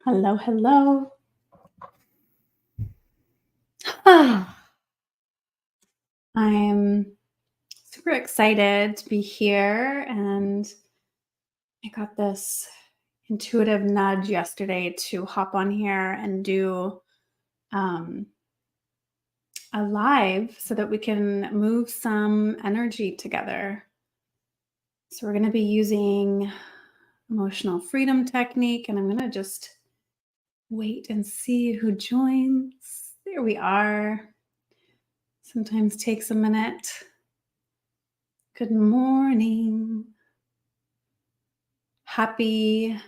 Hello, hello. Ah, I'm super excited to be here. And I got this intuitive nudge yesterday to hop on here and do um, a live so that we can move some energy together. So, we're going to be using emotional freedom technique, and I'm going to just wait and see who joins. There we are. Sometimes takes a minute. Good morning. Happy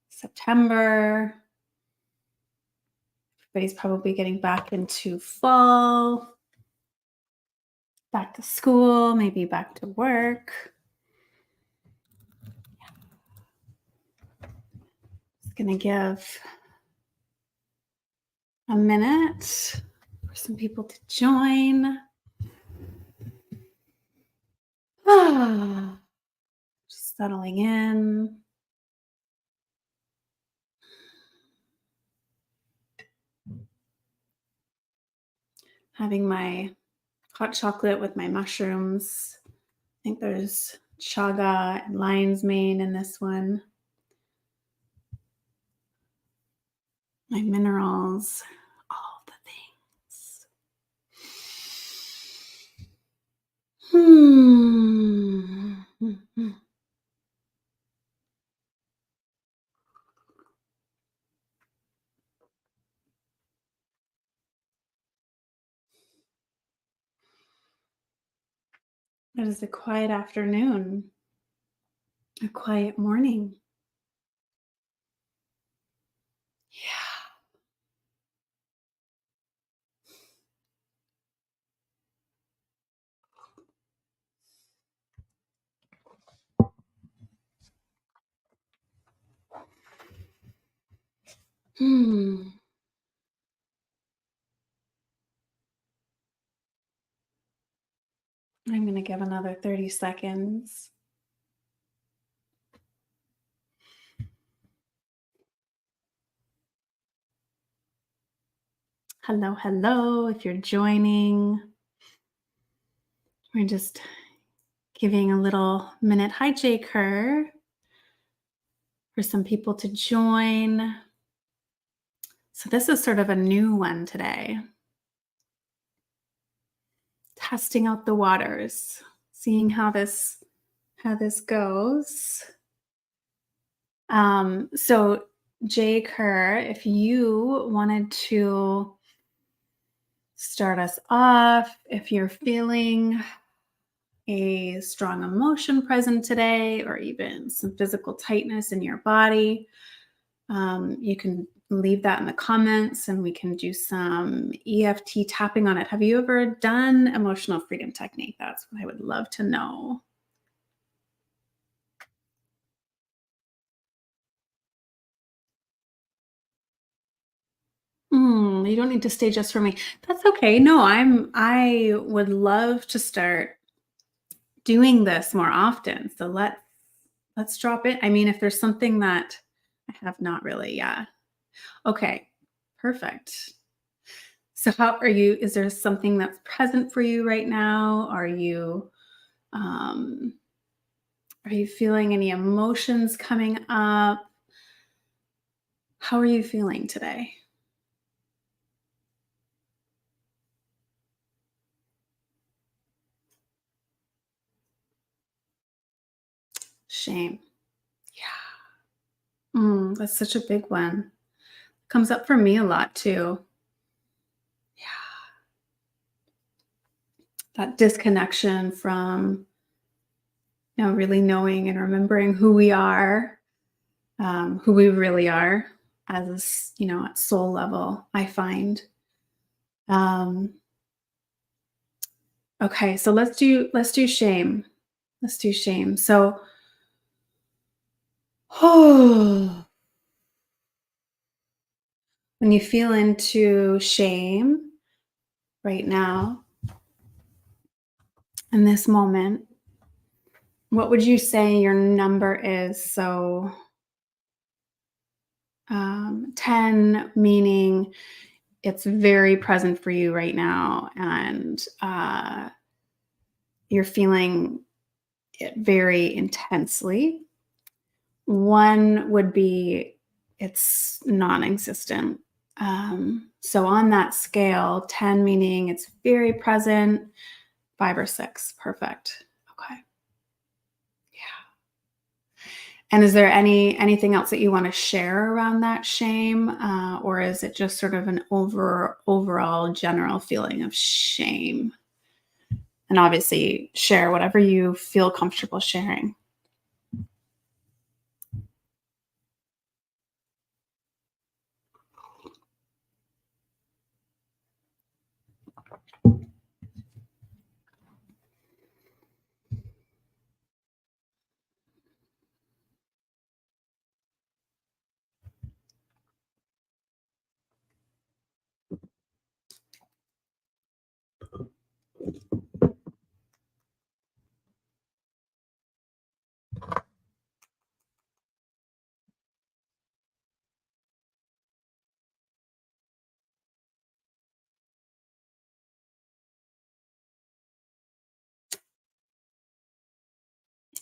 September. Everybody's probably getting back into fall, back to school, maybe back to work. Just going to give a minute for some people to join. Just settling in. Having my hot chocolate with my mushrooms. I think there's chaga and lion's mane in this one. My minerals, all the things. Hmm. It is a quiet afternoon, a quiet morning. Yeah. Hmm. I'm going to give another 30 seconds. Hello, hello. If you're joining, we're just giving a little minute. Hi, J. Kerr, for some people to join. So this is sort of a new one today. Testing out the waters, seeing how this goes. So Jay Kerr, if you wanted to start us off, if you're feeling a strong emotion present today, or even some physical tightness in your body, you can leave that in the comments and we can do some EFT tapping on it. Have you ever done emotional freedom technique? That's what I would love to know. You don't need to stay just for me. That's okay. No, I would love to start doing this more often. So let's drop it. I mean, if there's something that I have not really, yeah. Okay. Perfect. So how are you? Is there something that's present for you right now? Um are you feeling any emotions coming up? How are you feeling today? Shame. Yeah. That's such a big one. Comes up for me a lot too. Yeah. That disconnection from, really knowing and remembering who we really are as, at soul level, I find. Um, okay, so let's do shame. Let's do shame. So, when you feel into shame right now, in this moment, what would you say your number is? So 10 meaning it's very present for you right now, and you're feeling it very intensely. One would be it's non-existent. So on that scale, 10 meaning it's very present, 5 or 6, perfect. Okay. Yeah. And is there anything else that you wanna share around that shame, or is it just sort of an overall general feeling of shame? And obviously, share whatever you feel comfortable sharing.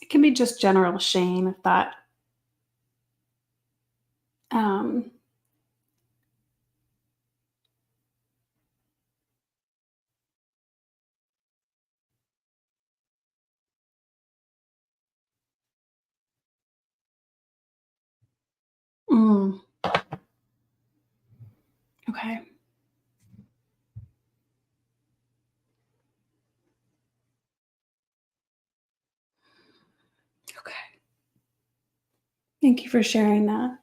It can be just general shame if that, um mm, okay, okay. Thank you for sharing that.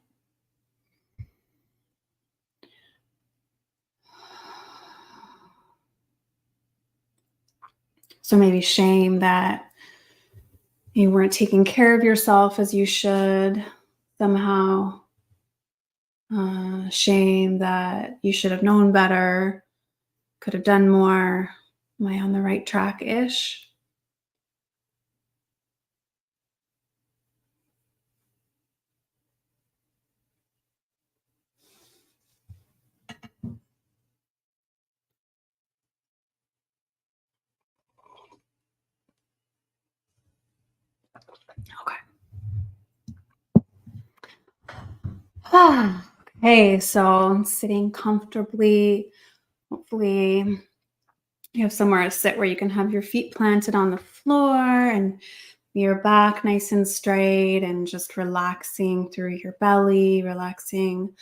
So maybe shame that you weren't taking care of yourself as you should somehow. Shame that you should have known better, could have done more. Am I on the right track ish? Okay. Okay, so sitting comfortably. Hopefully, you have somewhere to sit where you can have your feet planted on the floor and your back nice and straight, and just relaxing through your belly, relaxing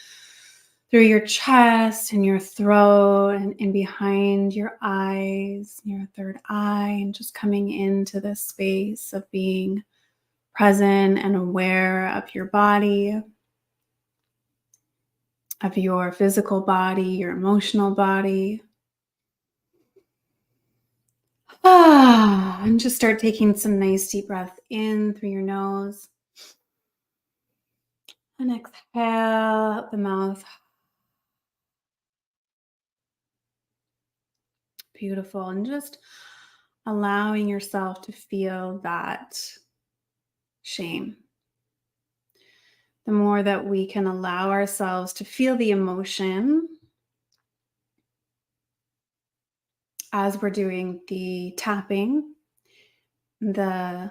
through your chest and your throat and in behind your eyes, your third eye, and just coming into this space of being present and aware of your body, of your physical body, your emotional body. And just start taking some nice deep breath in through your nose and exhale out the mouth. Beautiful. And just allowing yourself to feel that shame. The more that we can allow ourselves to feel the emotion as we're doing the tapping, the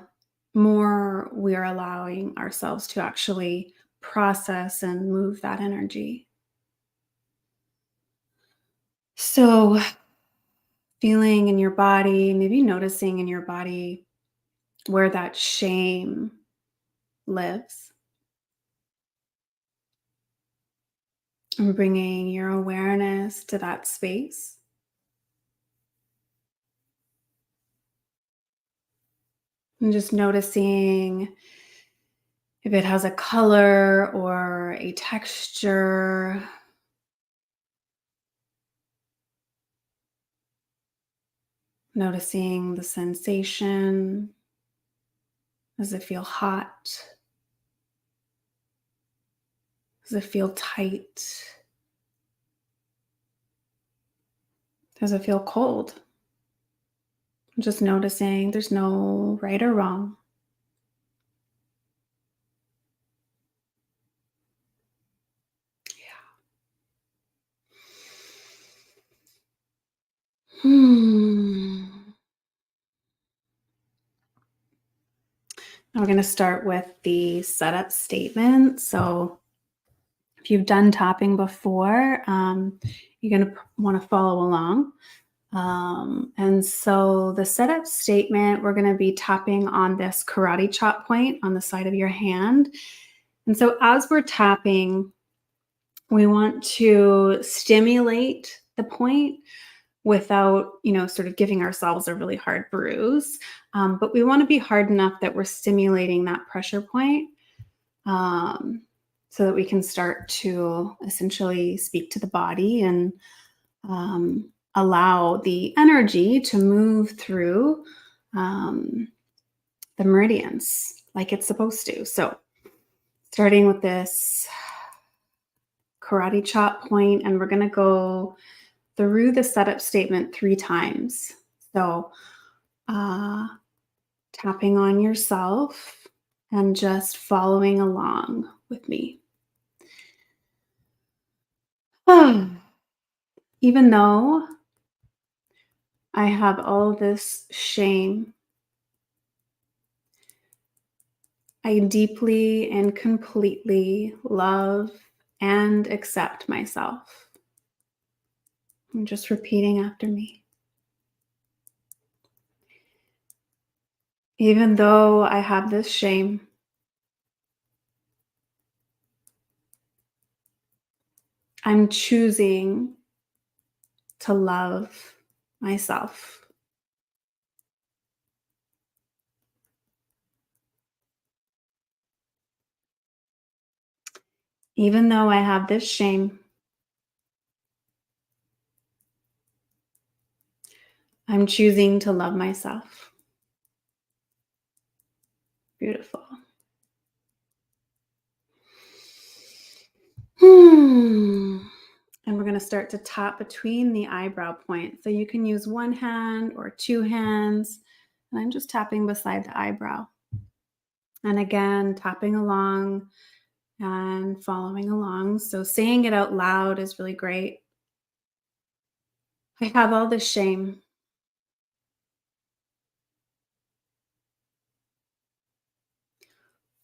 more we are allowing ourselves to actually process and move that energy. So, feeling in your body, maybe noticing in your body where that shame lives, and bringing your awareness to that space. And just noticing if it has a color or a texture, noticing the sensation. Does it feel hot? Does it feel tight? Does it feel cold? Just noticing there's no right or wrong. We're going to start with the setup statement. So if you've done tapping before, you're going to want to follow along. And so the setup statement, we're going to be tapping on this karate chop point on the side of your hand. And so as we're tapping, we want to stimulate the point without, sort of giving ourselves a really hard bruise. But we want to be hard enough that we're stimulating that pressure point, so that we can start to essentially speak to the body and allow the energy to move through the meridians like it's supposed to. So starting with this karate chop point, and we're going to go through the setup statement 3 times. So tapping on yourself and just following along with me. Even though I have all this shame, I deeply and completely love and accept myself. I'm just repeating after me. Even though I have this shame, I'm choosing to love myself. Even though I have this shame, I'm choosing to love myself. Beautiful. And we're going to start to tap between the eyebrow points. So you can use one hand or 2 hands. And I'm just tapping beside the eyebrow. And again, tapping along and following along. So saying it out loud is really great. I have all this shame.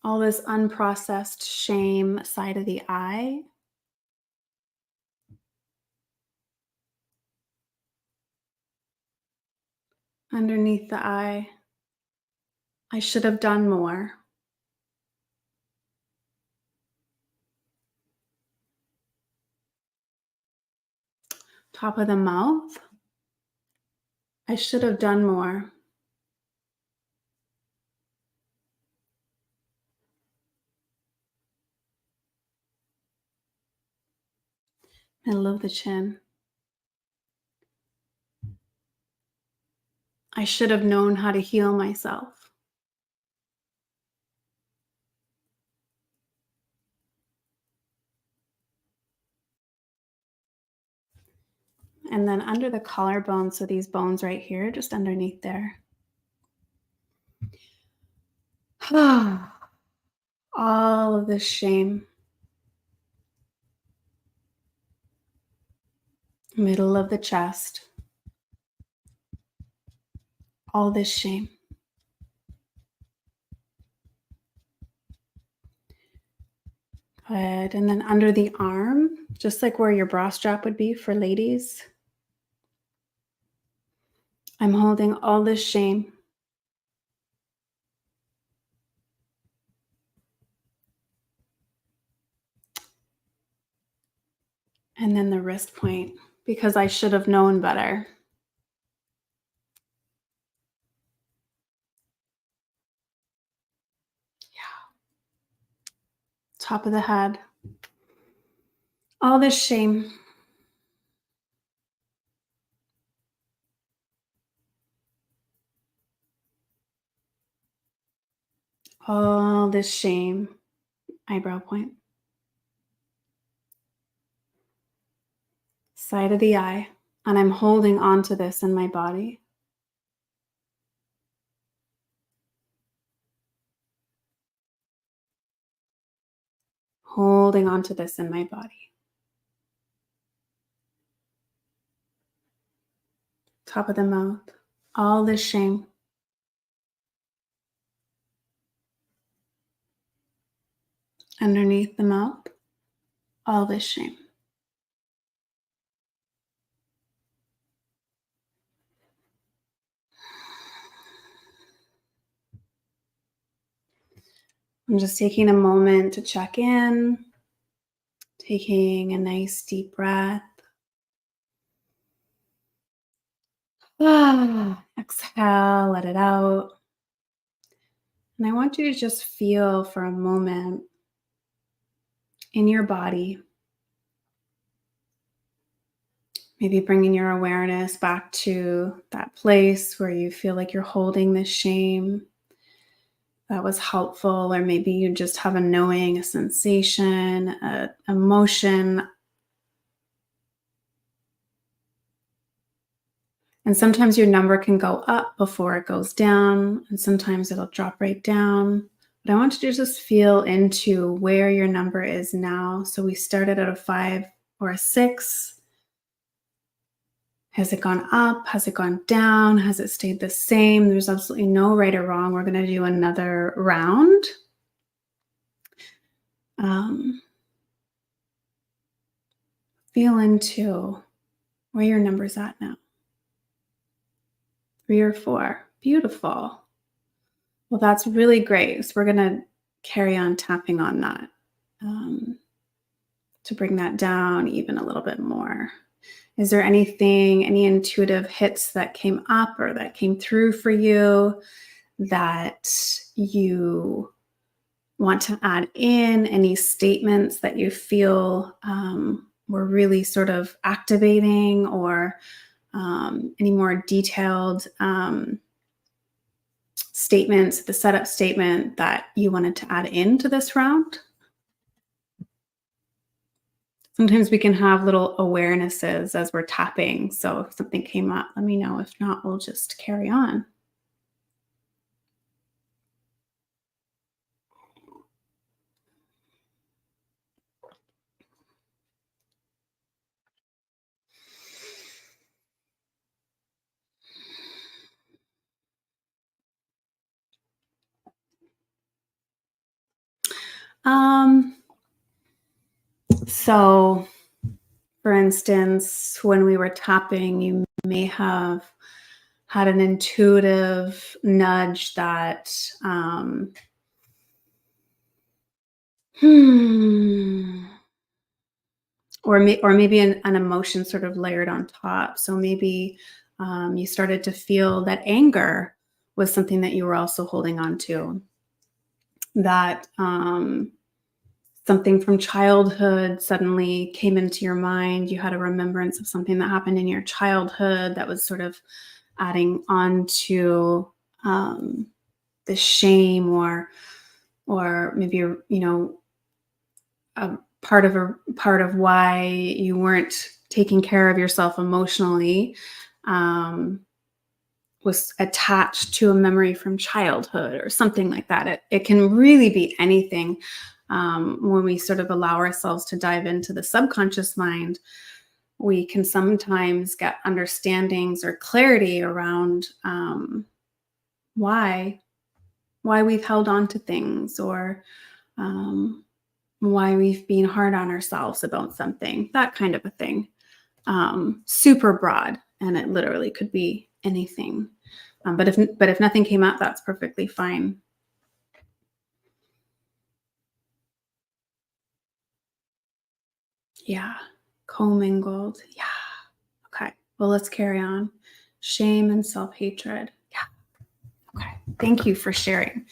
All this unprocessed shame side of the eye. Underneath the eye. I should have done more. Top of the mouth. I should have done more. Middle of the chin. I should have known how to heal myself. And then under the collarbone, so these bones right here, just underneath there. All of this shame. Middle of the chest. All this shame. Good. And then under the arm, just like where your bra strap would be for ladies, I'm holding all this shame. And then the wrist point, because I should have known better. Yeah. Top of the head. All this shame. All this shame. Eyebrow point. Side of the eye. And I'm holding on to this in my body. Holding on to this in my body. Top of the mouth. All this shame. underneath the mouth, all this shame. I'm just taking a moment to check in, taking a nice deep breath. Exhale, let it out. And I want you to just feel for a moment in your body, maybe bringing your awareness back to that place where you feel like you're holding this shame that was helpful, or maybe you just have a knowing, a sensation, a emotion. And sometimes your number can go up before it goes down, and sometimes it'll drop right down. But I want you to just feel into where your number is now. So we started at a 5 or a 6. Has it gone up? Has it gone down? Has it stayed the same? There's absolutely no right or wrong. We're going to do another round. Feel into where your number's at now. 3 or 4. Beautiful. Well, that's really great. So we're going to carry on tapping on that to bring that down even a little bit more. Is there anything, any intuitive hits that came up or that came through for you that you want to add in? Any statements that you feel were really sort of activating, or any more detailed statements, the setup statement that you wanted to add into this round? Sometimes we can have little awarenesses as we're tapping. So if something came up, let me know. If not, we'll just carry on. Um, so for instance, when we were tapping, you may have had an intuitive nudge that or maybe an emotion sort of layered on top. So maybe you started to feel that anger was something that you were also holding on to. That something from childhood suddenly came into your mind. You had a remembrance of something that happened in your childhood that was sort of adding on to the shame, or maybe a part of why you weren't taking care of yourself emotionally was attached to a memory from childhood or something like that. It can really be anything. When we sort of allow ourselves to dive into the subconscious mind, we can sometimes get understandings or clarity around why we've held on to things, or why we've been hard on ourselves about something, that kind of a thing. Super broad, and it literally could be anything. But if nothing came up, that's perfectly fine. Yeah, commingled. Yeah. Okay. Well, let's carry on. Shame and self-hatred. Yeah. Okay. Thank you for sharing.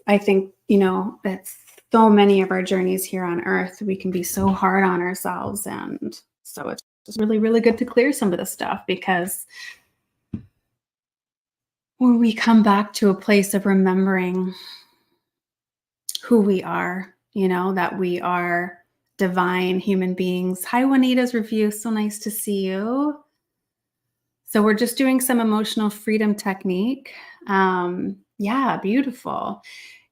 I think, it's so many of our journeys here on earth, we can be so hard on ourselves. And so it's just really, really good to clear some of this stuff, because when we come back to a place of remembering who we are, that we are divine human beings. Hi, Juanita's review. So nice to see you. So we're just doing some emotional freedom technique. Yeah, beautiful.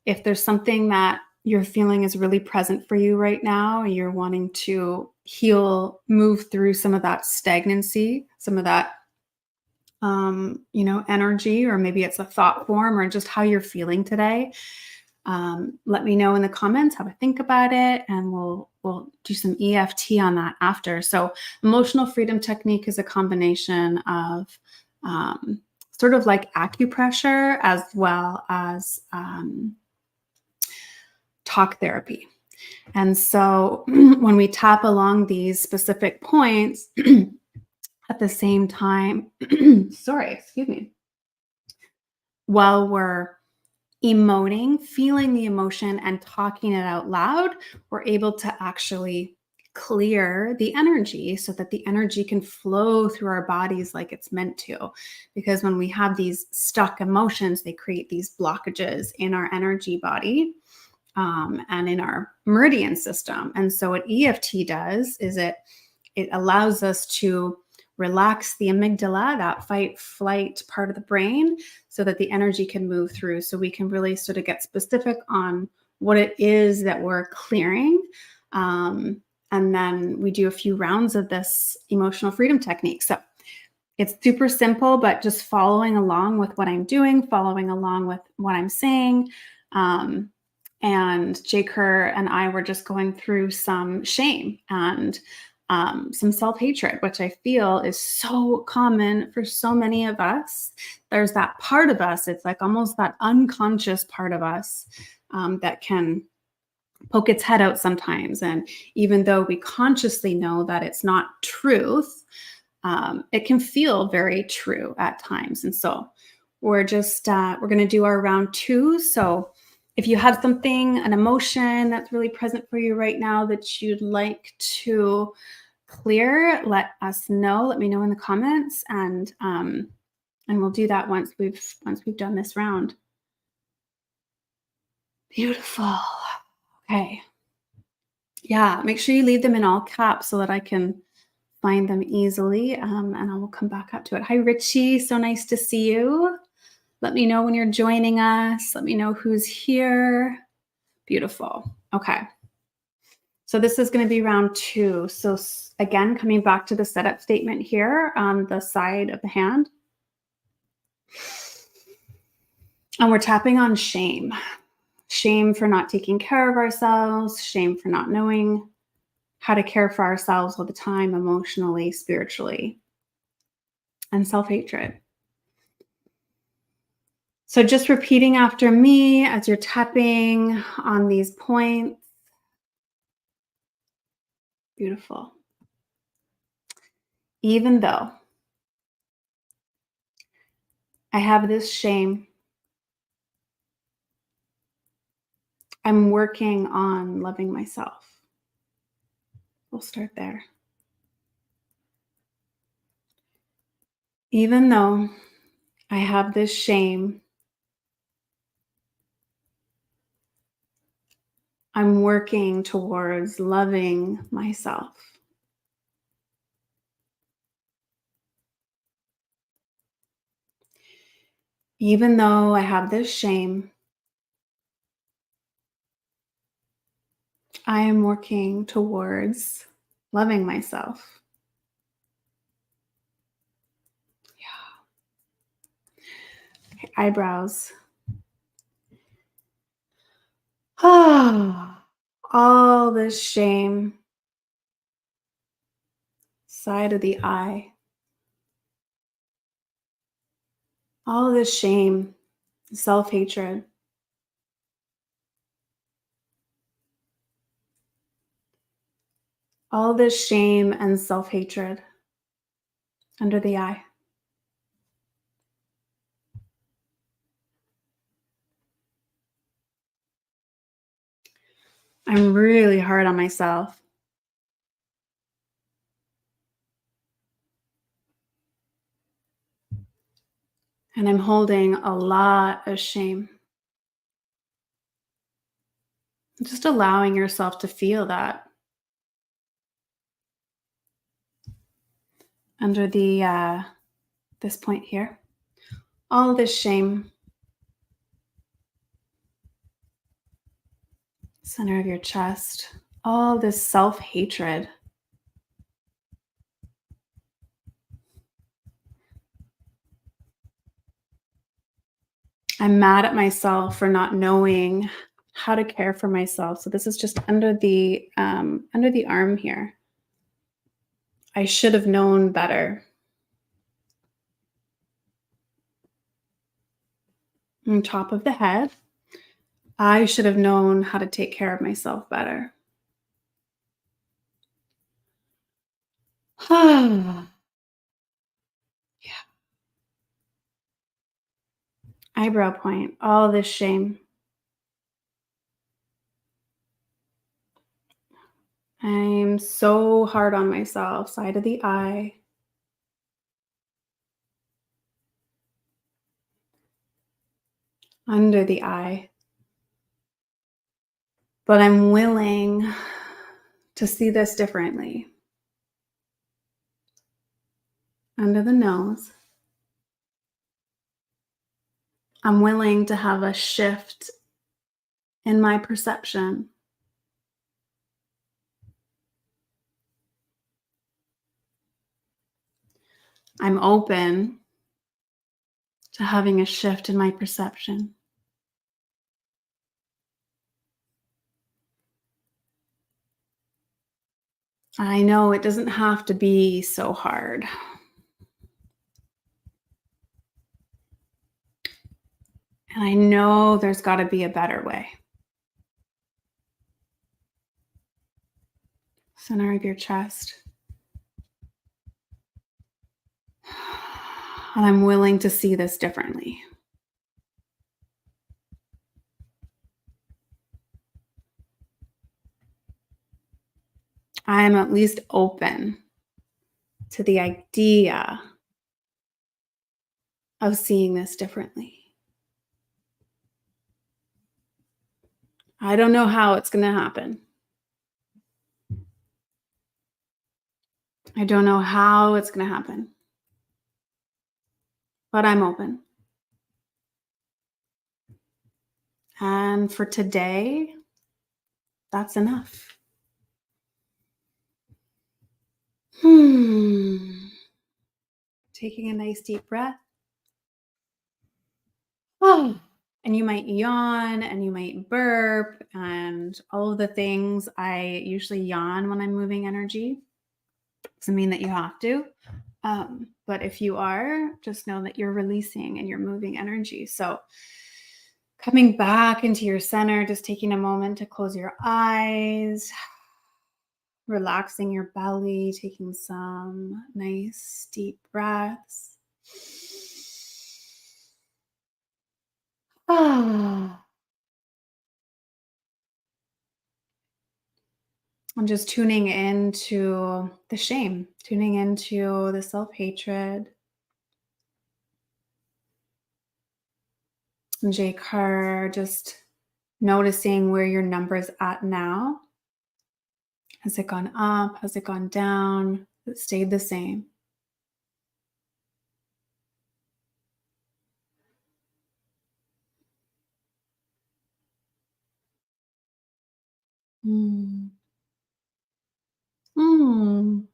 If there's something that you're feeling is really present for you right now, and you're wanting to heal, move through some of that stagnancy, some of that, energy, or maybe it's a thought form or just how you're feeling today. Let me know in the comments, have a think about it, and we'll do some EFT on that after. So emotional freedom technique is a combination of sort of like acupressure as well as talk therapy. And so when we tap along these specific points at the same time, sorry, excuse me, while we're emoting, feeling the emotion and talking it out loud, we're able to actually clear the energy so that the energy can flow through our bodies like it's meant to. Because when we have these stuck emotions, they create these blockages in our energy body and in our meridian system. And so what EFT does is it allows us to relax the amygdala, that fight flight part of the brain, so that the energy can move through. So we can really sort of get specific on what it is that we're clearing. And then we do a few rounds of this emotional freedom technique. So it's super simple, but just following along with what I'm doing, following along with what I'm saying. And Jay Kerr and I were just going through some shame and some self-hatred, which I feel is so common for so many of us. There's that part of us, it's like almost that unconscious part of us that can poke its head out sometimes. And even though we consciously know that it's not truth, it can feel very true at times. And so we're going to do our round two. So if you have something, an emotion that's really present for you right now that you'd like to clear, let us know. Let me know in the comments, and we'll do that once we've done this round. Beautiful. Okay. Yeah, make sure you leave them in all caps so that I can find them easily, and I will come back up to it. Hi, Richie. So nice to see you. Let me know when you're joining us. Let me know who's here. Beautiful. Okay. So this is going to be round two. So again, coming back to the setup statement here on the side of the hand. And we're tapping on shame. Shame for not taking care of ourselves, shame for not knowing how to care for ourselves all the time, emotionally, spiritually, and self-hatred. So just repeating after me as you're tapping on these points. Beautiful. Even though I have this shame, I'm working on loving myself. We'll start there. Even though I have this shame, I'm working towards loving myself. Even though I have this shame, I am working towards loving myself. Okay, eyebrows. Ah, all this shame. Side of the eye. All this shame, self-hatred. All this shame and self-hatred under the eye. I'm really hard on myself. And I'm holding a lot of shame. Just allowing yourself to feel that. Under the this point here. All this shame. Center of your chest. All this self-hatred. I'm mad at myself for not knowing how to care for myself. So this is just under the arm here. I should have known better. On top of the head, I should have known how to take care of myself better. Yeah. Eyebrow point, all this shame. I'm so hard on myself. Side of the eye, under the eye. But I'm willing to see this differently. Under the nose. I'm willing to have a shift in my perception. I'm open to having a shift in my perception. I know it doesn't have to be so hard. And I know there's got to be a better way. Center of your chest. And I'm willing to see this differently. I am at least open to the idea of seeing this differently. I don't know how it's going to happen. I don't know how it's going to happen. But I'm open. And for today, that's enough. Taking a nice deep breath. Oh. And you might yawn and you might burp and all of the things. I usually yawn when I'm moving energy. Doesn't mean that you have to. But if you are, just know that you're releasing and you're moving energy. So coming back into your center, just taking a moment to close your eyes, relaxing your belly, taking some nice deep breaths. I'm just tuning into the shame, tuning into the self-hatred. And Jake Kerr, just noticing where your number's at now. Has it gone up? Has it gone down? Has it stayed the same? Mm. Mm.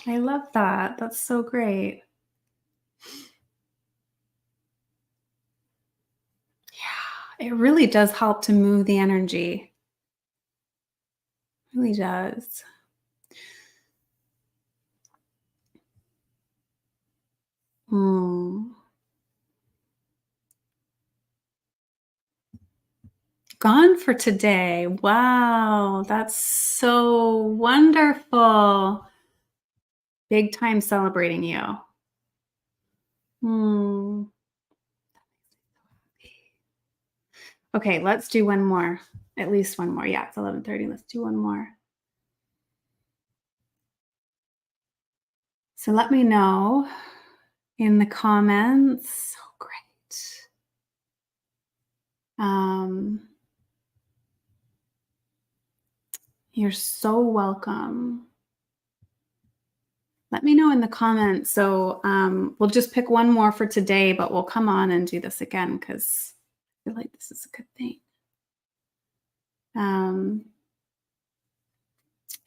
I love that. That's so great. Yeah, it really does help to move the energy. It really does. Mm. Gone for today. Wow, that's so wonderful. Big time celebrating you. Hmm. Okay, let's do one more. At least one more. Yeah, it's 11:30. Let's do one more. So let me know in the comments. Oh, great. You're so welcome. Let me know in the comments. So we'll just pick one more for today, but we'll come on and do this again because I feel like this is a good thing.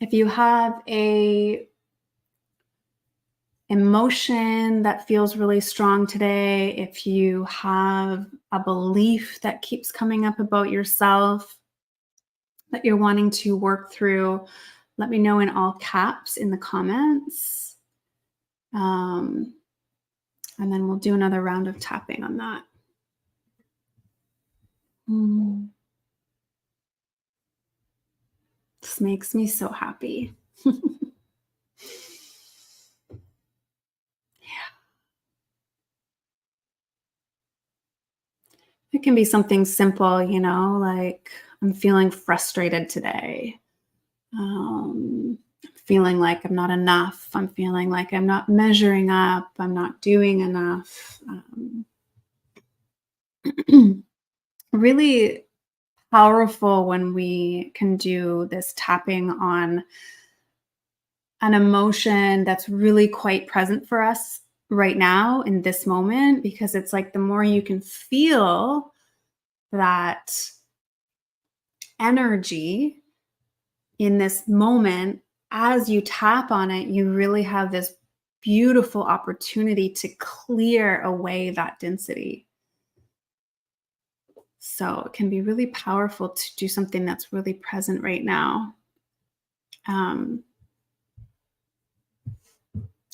If you have a emotion that feels really strong today, if you have a belief that keeps coming up about yourself that you're wanting to work through, let me know in all caps in the comments. Um, and then we'll do another round of tapping on that. Mm, this makes me so happy. It can be something simple, like I'm feeling frustrated today. I'm feeling like I'm not enough. I'm feeling like I'm not measuring up. I'm not doing enough. Really powerful when we can do this tapping on an emotion that's really quite present for us right now in this moment, because it's like the more you can feel that energy in this moment, as you tap on it, you really have this beautiful opportunity to clear away that density. So it can be really powerful to do something that's really present right now. Um,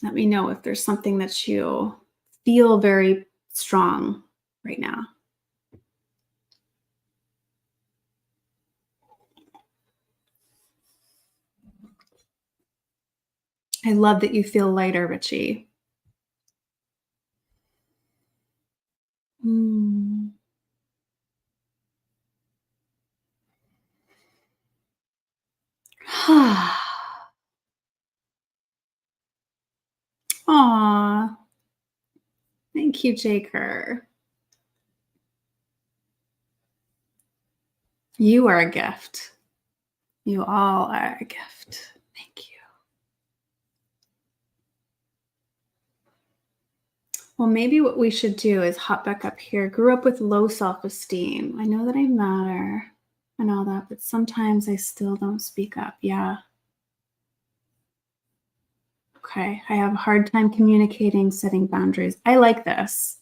Let me know if there's something that you feel very strong right now. I love that you feel lighter, Richie. Mm. Aw, thank you, Jaker. You are a gift. You all are a gift. Thank you. Well, maybe what we should do is hop back up here. Grew up with low self-esteem. I know that I matter and all that, but sometimes I still don't speak up. Yeah. Okay. I have a hard time communicating, setting boundaries. I like this.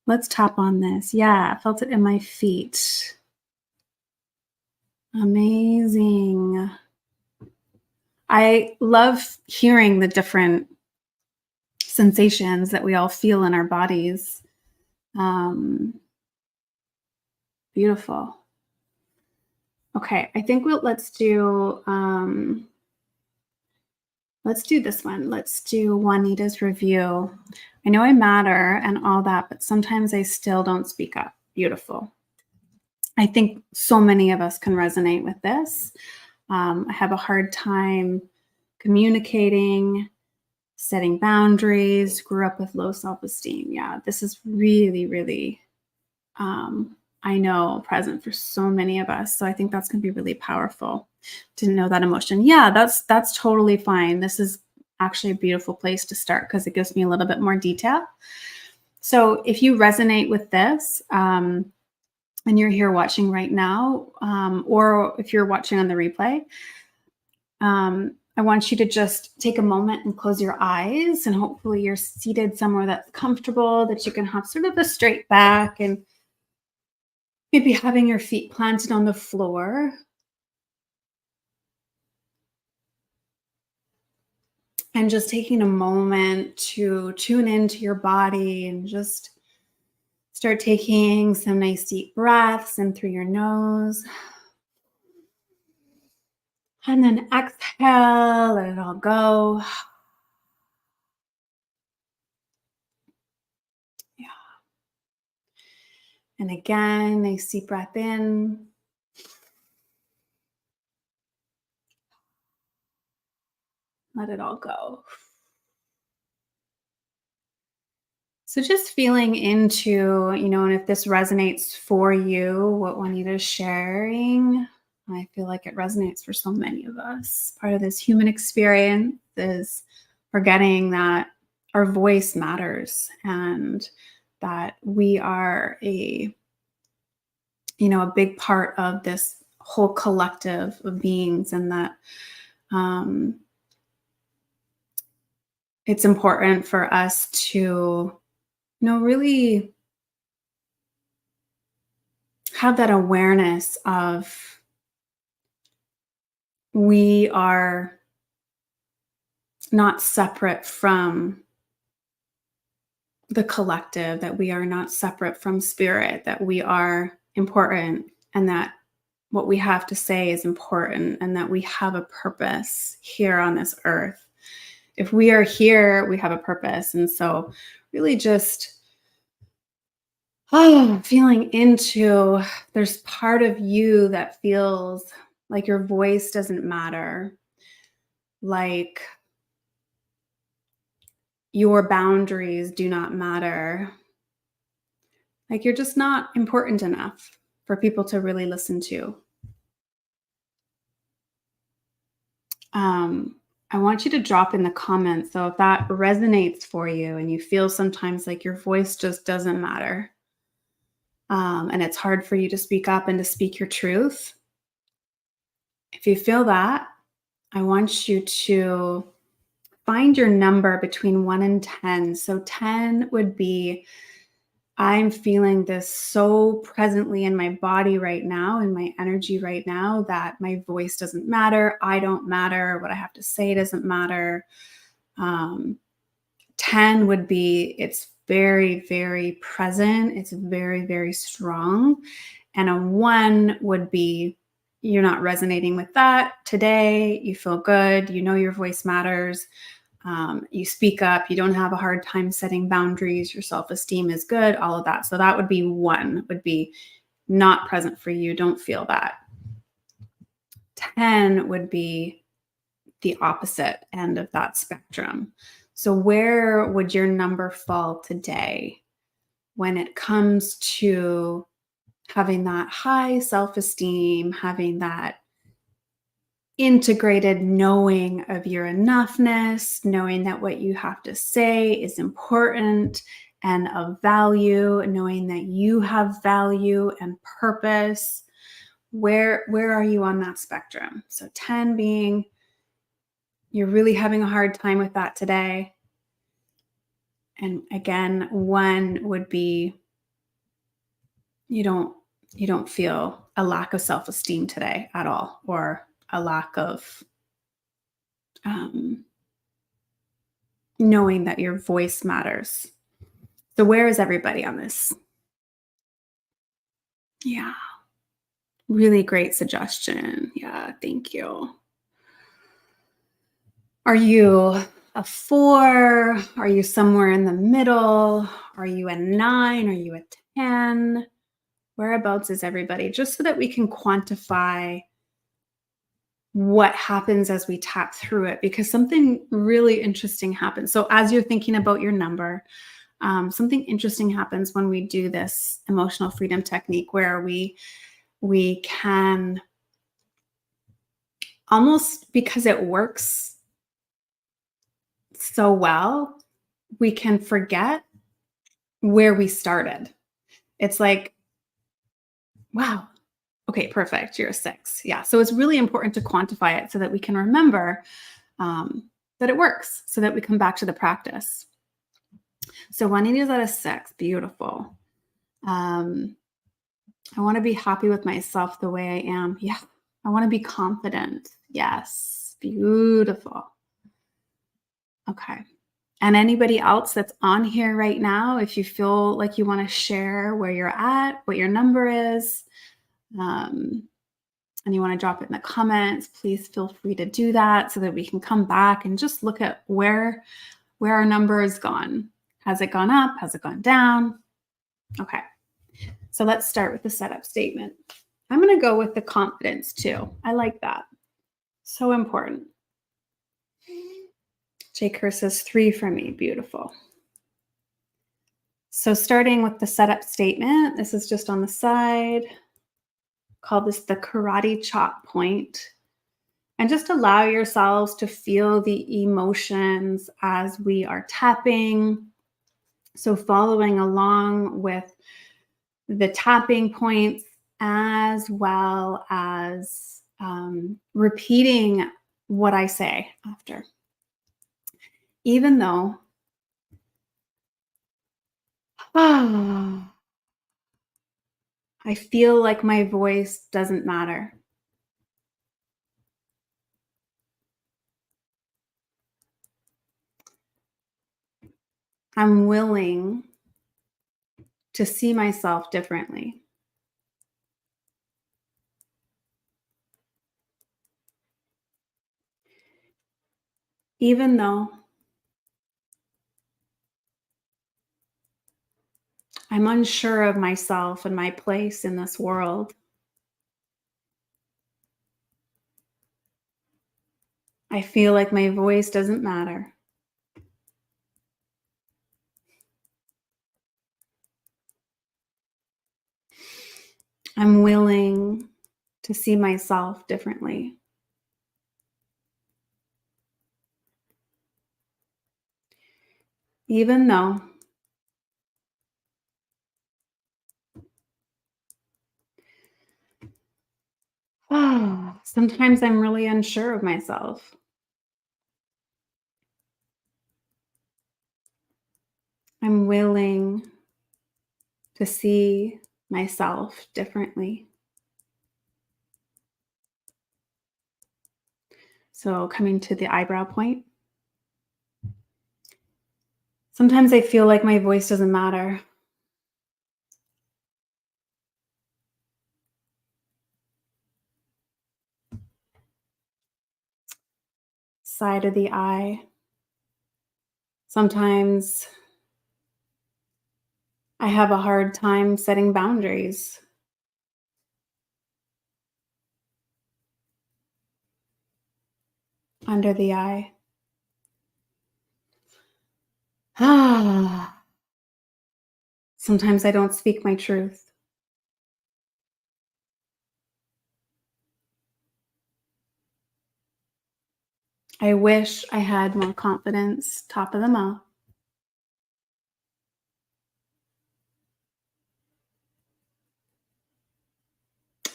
Let's tap on this. Yeah, I felt it in my feet. Amazing. I love hearing the different sensations that we all feel in our bodies. Um, Beautiful. Okay, I think let's do this one. Let's do Juanita's review. I know I matter and all that, but sometimes I still don't speak up. Beautiful. I think so many of us can resonate with this. I have a hard time communicating, setting boundaries, grew up with low self-esteem. Yeah, this is really, really, I know, present for so many of us. So I think that's going to be really powerful to know that emotion. Yeah, that's totally fine. This is actually a beautiful place to start because it gives me a little bit more detail. So if you resonate with this, and you're here watching right now, or if you're watching on the replay, I want you to just take a moment and close your eyes, and hopefully you're seated somewhere that's comfortable, that you can have sort of a straight back, and maybe having your feet planted on the floor. And just taking a moment to tune into your body and just start taking some nice deep breaths in through your nose. And then exhale, let it all go. Yeah. And again, nice deep breath in. Let it all go. So just feeling into, and if this resonates for you, what Juanita is sharing, I feel like it resonates for so many of us. Part of this human experience is forgetting that our voice matters and that we are a big part of this whole collective of beings, and that um, it's important for us to, really have that awareness of we are not separate from the collective, that we are not separate from spirit, that we are important, and that what we have to say is important, and that we have a purpose here on this earth. If we are here, we have a purpose. And so, really just feeling into, there's part of you that feels like your voice doesn't matter, like your boundaries do not matter, like you're just not important enough for people to really listen to. I want you to drop in the comments. So if that resonates for you and you feel sometimes like your voice just doesn't matter, and it's hard for you to speak up and to speak your truth, if you feel that, I want you to find your number between 1 and 10. So 10 would be, I'm feeling this so presently in my body right now, in my energy right now, that my voice doesn't matter. I don't matter. What I have to say doesn't matter. Um, 10 would be, it's very, very present. It's very, very strong. And a 1 would be, you're not resonating with that today. You feel good. You know your voice matters. You speak up. You don't have a hard time setting boundaries. Your self-esteem is good. All of that. So that would be 1, would be not present for you. Don't feel that. 10 would be the opposite end of that spectrum. So where would your number fall today when it comes to having that high self-esteem, having that integrated knowing of your enoughness, knowing that what you have to say is important and of value, knowing that you have value and purpose? Where are you on that spectrum? So 10 being, you're really having a hard time with that today. And again, 1 would be, you don't feel a lack of self-esteem today at all, or a lack of knowing that your voice matters. So where is everybody on this? Yeah, really great suggestion. Yeah, thank you. Are you a 4? Are you somewhere in the middle? Are you a 9? Are you a 10? Whereabouts is everybody? Just so that we can quantify what happens as we tap through it, because something really interesting happens. So as you're thinking about your number, something interesting happens when we do this emotional freedom technique, where we can almost, because it works so well, we can forget where we started. It's like, wow, okay, perfect. You're a 6. Yeah. So it's really important to quantify it so that we can remember that it works, so that we come back to the practice. So Juanita is at a 6. Beautiful. I want to be happy with myself the way I am. Yeah. I want to be confident. Yes. Beautiful. Okay. And anybody else that's on here right now, if you feel like you want to share where you're at, what your number is, and you want to drop it in the comments, please feel free to do that, so that we can come back and just look at where our number has gone. Has it gone up? Has it gone down? Okay. So let's start with the setup statement. I'm going to go with the confidence too. I like that. So important. J. Kerr says 3 for me. Beautiful. So starting with the setup statement, this is just on the side. Call this the karate chop point. And just allow yourselves to feel the emotions as we are tapping. So following along with the tapping points, as well as repeating what I say after. Even though I feel like my voice doesn't matter, I'm willing to see myself differently. Even though I'm unsure of myself and my place in this world, I feel like my voice doesn't matter. I'm willing to see myself differently. Even though sometimes I'm really unsure of myself. I'm willing to see myself differently. So, coming to the eyebrow point, sometimes I feel like my voice doesn't matter. Side of the eye. Sometimes I have a hard time setting boundaries. Under the eye. Sometimes I don't speak my truth. I wish I had more confidence. Top of the mouth.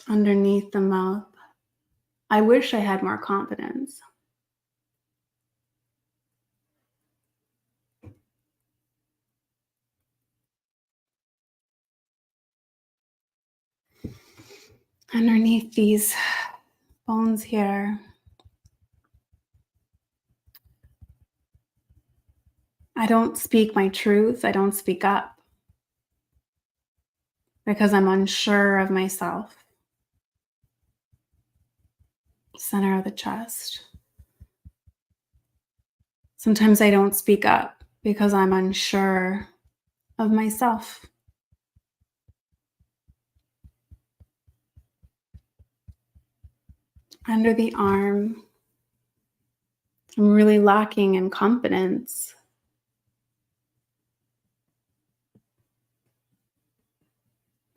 Underneath the mouth. I wish I had more confidence. Underneath these bones here, I don't speak my truth. I don't speak up because I'm unsure of myself. Center of the chest. Sometimes I don't speak up because I'm unsure of myself. Under the arm, I'm really lacking in confidence.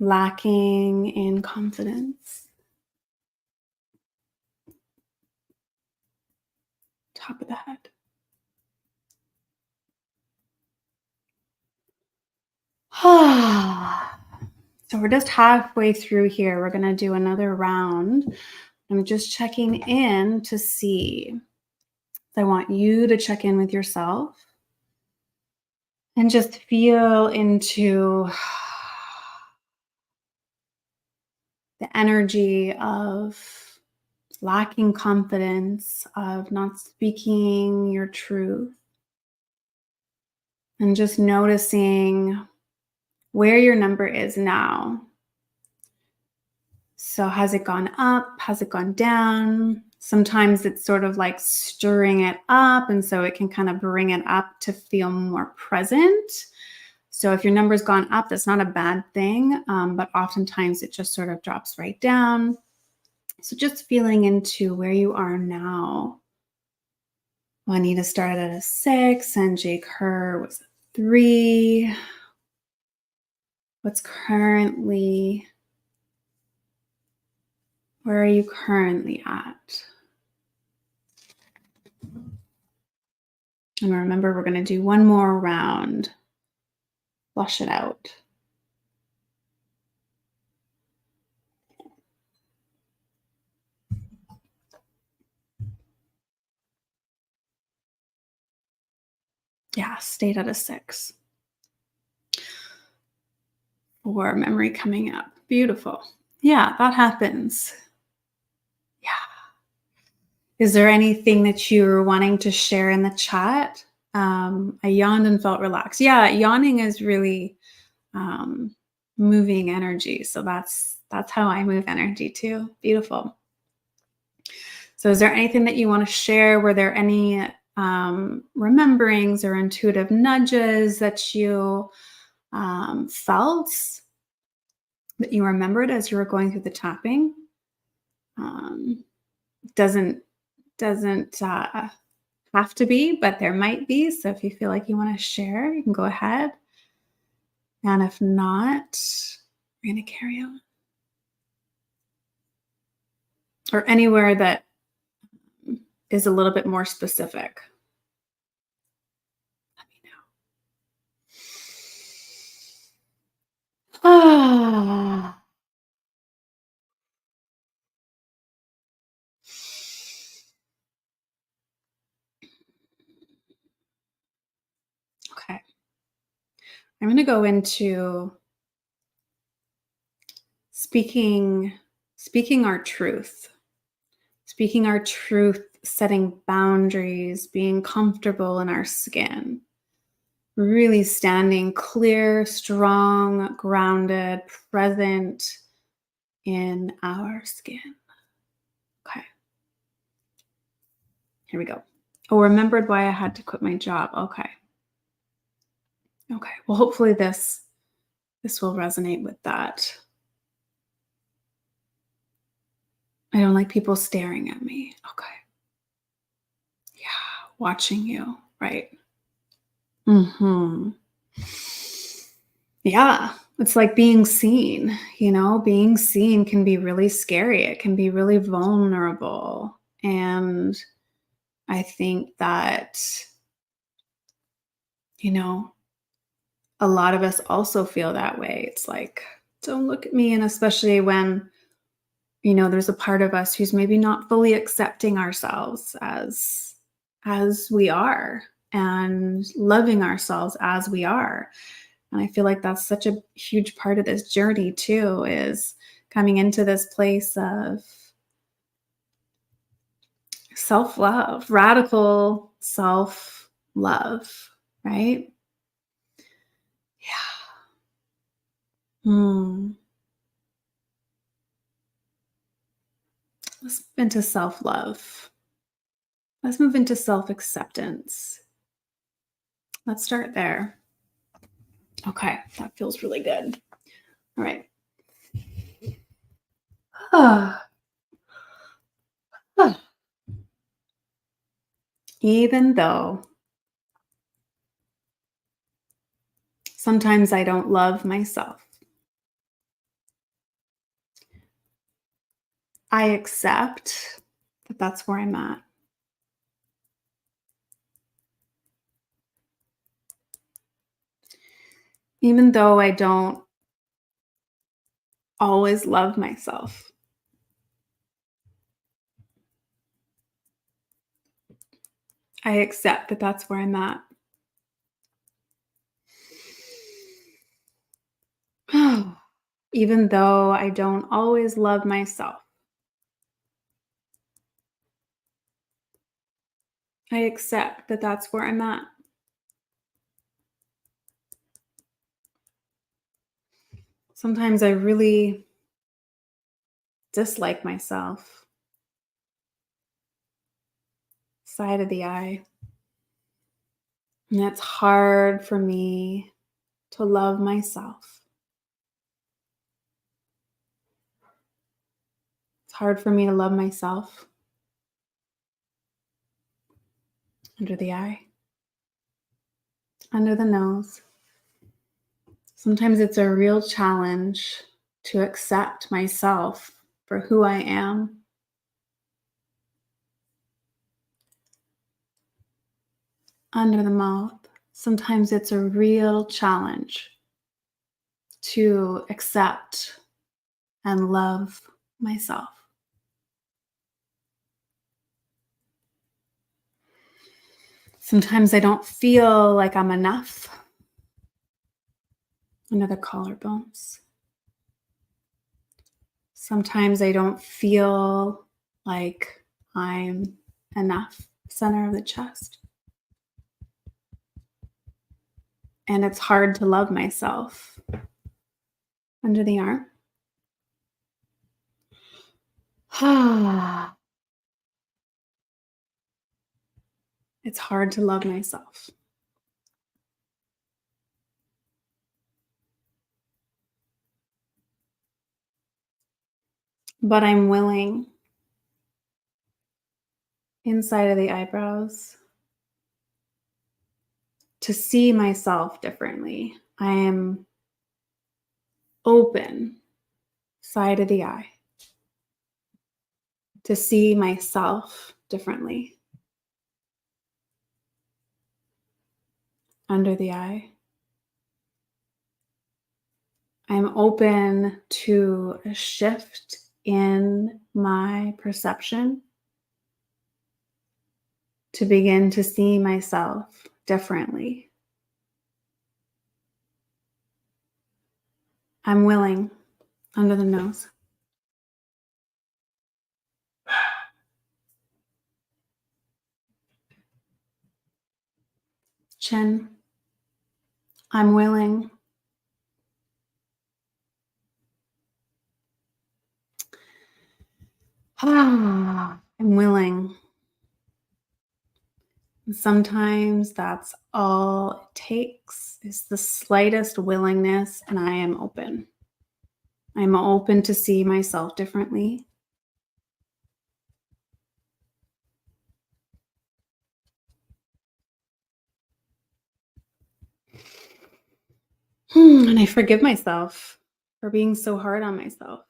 Lacking in confidence. Top of the head. So we're just halfway through here. We're going to do another round. I'm just checking in to see. I want you to check in with yourself and just feel into the energy of lacking confidence, of not speaking your truth, and just noticing where your number is now. So has it gone up? Has it gone down? Sometimes it's sort of like stirring it up, and so it can kind of bring it up to feel more present. So if your number's gone up, that's not a bad thing, but oftentimes it just sort of drops right down. So just feeling into where you are now. Juanita started at a 6 and Jake Kerr was a 3. Where are you currently at? And remember, we're going to do one more round. Flush it out. Yeah, stayed at a 6. For memory coming up. Beautiful. Yeah, that happens. Yeah. Is there anything that you're wanting to share in the chat? I yawned and felt relaxed. Yeah, yawning is really um, moving energy. So that's how I move energy too. Beautiful. So, is there anything that you want to share? Were there any rememberings or intuitive nudges that you felt that you remembered as you were going through the tapping? Um, doesn't doesn't have to be, but there might be. So if you feel like you want to share, you can go ahead. And if not, we're going to carry on. Or anywhere that is a little bit more specific. Let me know. Ah. Okay. I'm going to go into speaking speaking our truth. Speaking our truth, setting boundaries, being comfortable in our skin. Really standing clear, strong, grounded, present in our skin. Okay, here we go. Oh, remembered why I had to quit my job. Okay. Okay. Well, hopefully this will resonate with that. I don't like people staring at me. Okay. Yeah, watching you, right? Mhm. Yeah, it's like being seen, being seen can be really scary. It can be really vulnerable. And I think that, you know, a lot of us also feel that way. It's like, don't look at me. And especially when, there's a part of us who's maybe not fully accepting ourselves as we are and loving ourselves as we are. And I feel like that's such a huge part of this journey too, is coming into this place of self-love, radical self-love, right? Yeah. Hmm. Let's move into self-love. Let's move into self-acceptance. Let's start there. Okay, that feels really good. All right. Ah, ah. Even though sometimes I don't love myself, I accept that that's where I'm at. Even though I don't always love myself, I accept that that's where I'm at. Even though I don't always love myself, I accept that that's where I'm at. Sometimes I really dislike myself. Side of the eye. And it's hard for me to love myself. It's hard for me to love myself under the eye, under the nose. Sometimes it's a real challenge to accept myself for who I am. Under the mouth. Sometimes it's a real challenge to accept and love myself. Sometimes I don't feel like I'm enough under the collarbones. Sometimes I don't feel like I'm enough, center of the chest. And it's hard to love myself under the arm. It's hard to love myself. But I'm willing inside of the eyebrows to see myself differently. I am open side of the eye to see myself differently. Under the eye. I'm open to a shift in my perception to begin to see myself differently. I'm willing under the nose. Chin. I'm willing. I'm willing. And sometimes that's all it takes is the slightest willingness, and I am open. I'm open to see myself differently. And I forgive myself for being so hard on myself.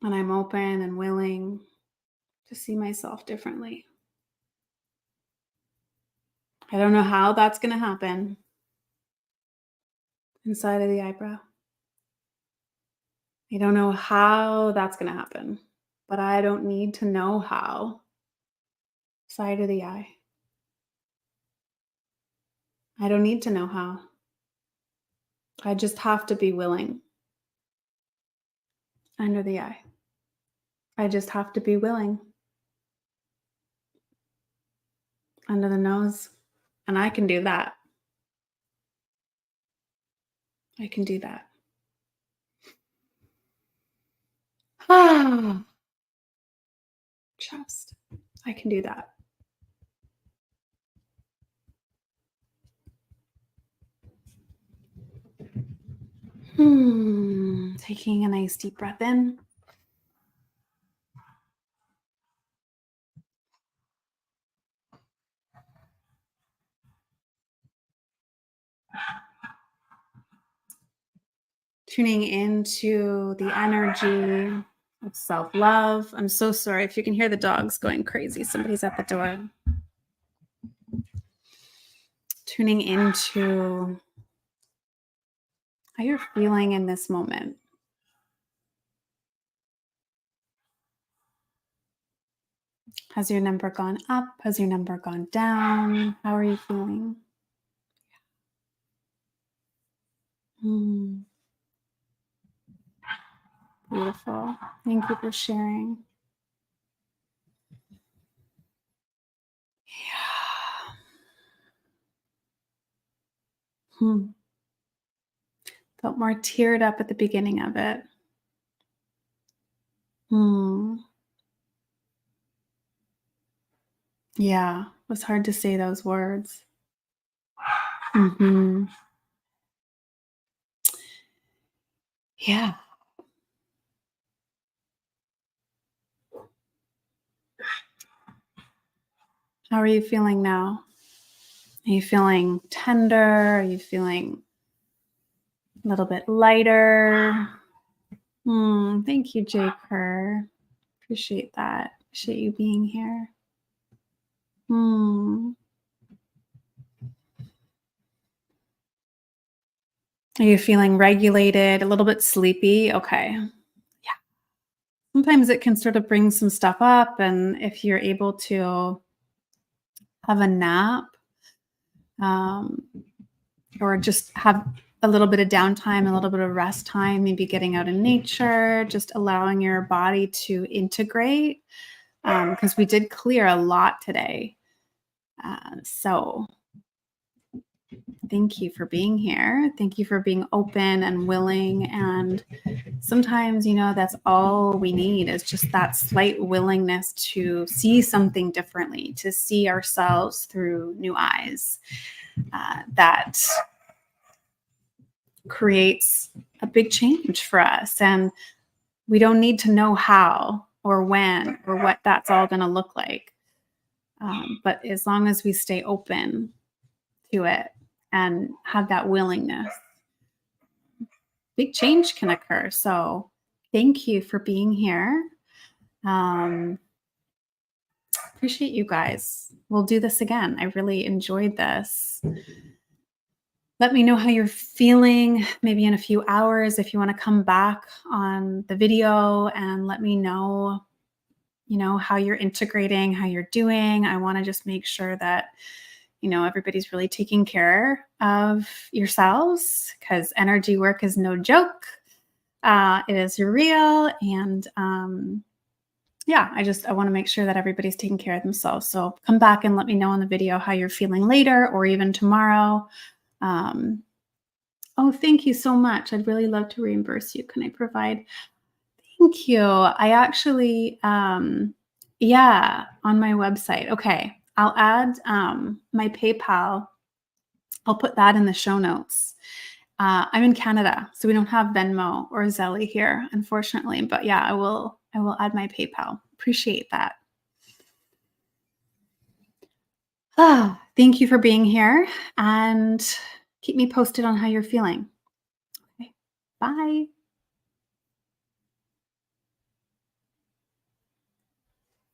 And I'm open and willing to see myself differently. I don't know how that's going to happen inside of the eyebrow. I don't know how that's going to happen, but I don't need to know how. Side of the eye. I don't need to know how. I just have to be willing. Under the eye. I just have to be willing. Under the nose. And I can do that. I can do that. Ah. Chest. I can do that. Taking a nice deep breath in. Tuning into the energy of self-love. I'm so sorry if you can hear the dogs going crazy. Somebody's at the door. Tuning into how you're feeling in this moment. Has your number gone up? Has your number gone down? How are you feeling? Beautiful. Thank you for sharing. Yeah. Felt more teared up at the beginning of it. Yeah, it was hard to say those words. Yeah. How are you feeling now? Are you feeling tender? Are you feeling a little bit lighter? Thank you, Jay Kerr. Appreciate that. Appreciate you being here. Are you feeling regulated, a little bit sleepy? Okay. Yeah. sometimes it can sort of bring some stuff up. And if you're able to have a nap, um, or just have a little bit of downtime, a little bit of rest time, maybe getting out in nature, just allowing your body to integrate, because we did clear a lot today. So thank you for being here. Thank you for being open and willing. And sometimes, that's all we need is just that slight willingness to see something differently, to see ourselves through new eyes. That creates a big change for us. And we don't need to know how or when or what that's all going to look like. But as long as we stay open to it and have that willingness, big change can occur. So thank you for being here. Um, Appreciate you guys. We'll do this again. I really enjoyed this. Let me know how you're feeling maybe in a few hours if you want to come back on the video and let me know, how you're integrating, how you're doing. I want to just make sure that, everybody's really taking care of yourselves because energy work is no joke. It is real. And yeah, I want to make sure that everybody's taking care of themselves. So come back and let me know on the video how you're feeling later or even tomorrow. Oh, thank you so much. I'd really love to reimburse you. Can I provide? Thank you. I actually, yeah, on my website. Okay. I'll add my PayPal. I'll put that in the show notes. I'm in Canada, so we don't have Venmo or Zelle here, unfortunately. But yeah, I will add my PayPal. Appreciate that. Thank you for being here and keep me posted on how you're feeling. Okay. Bye.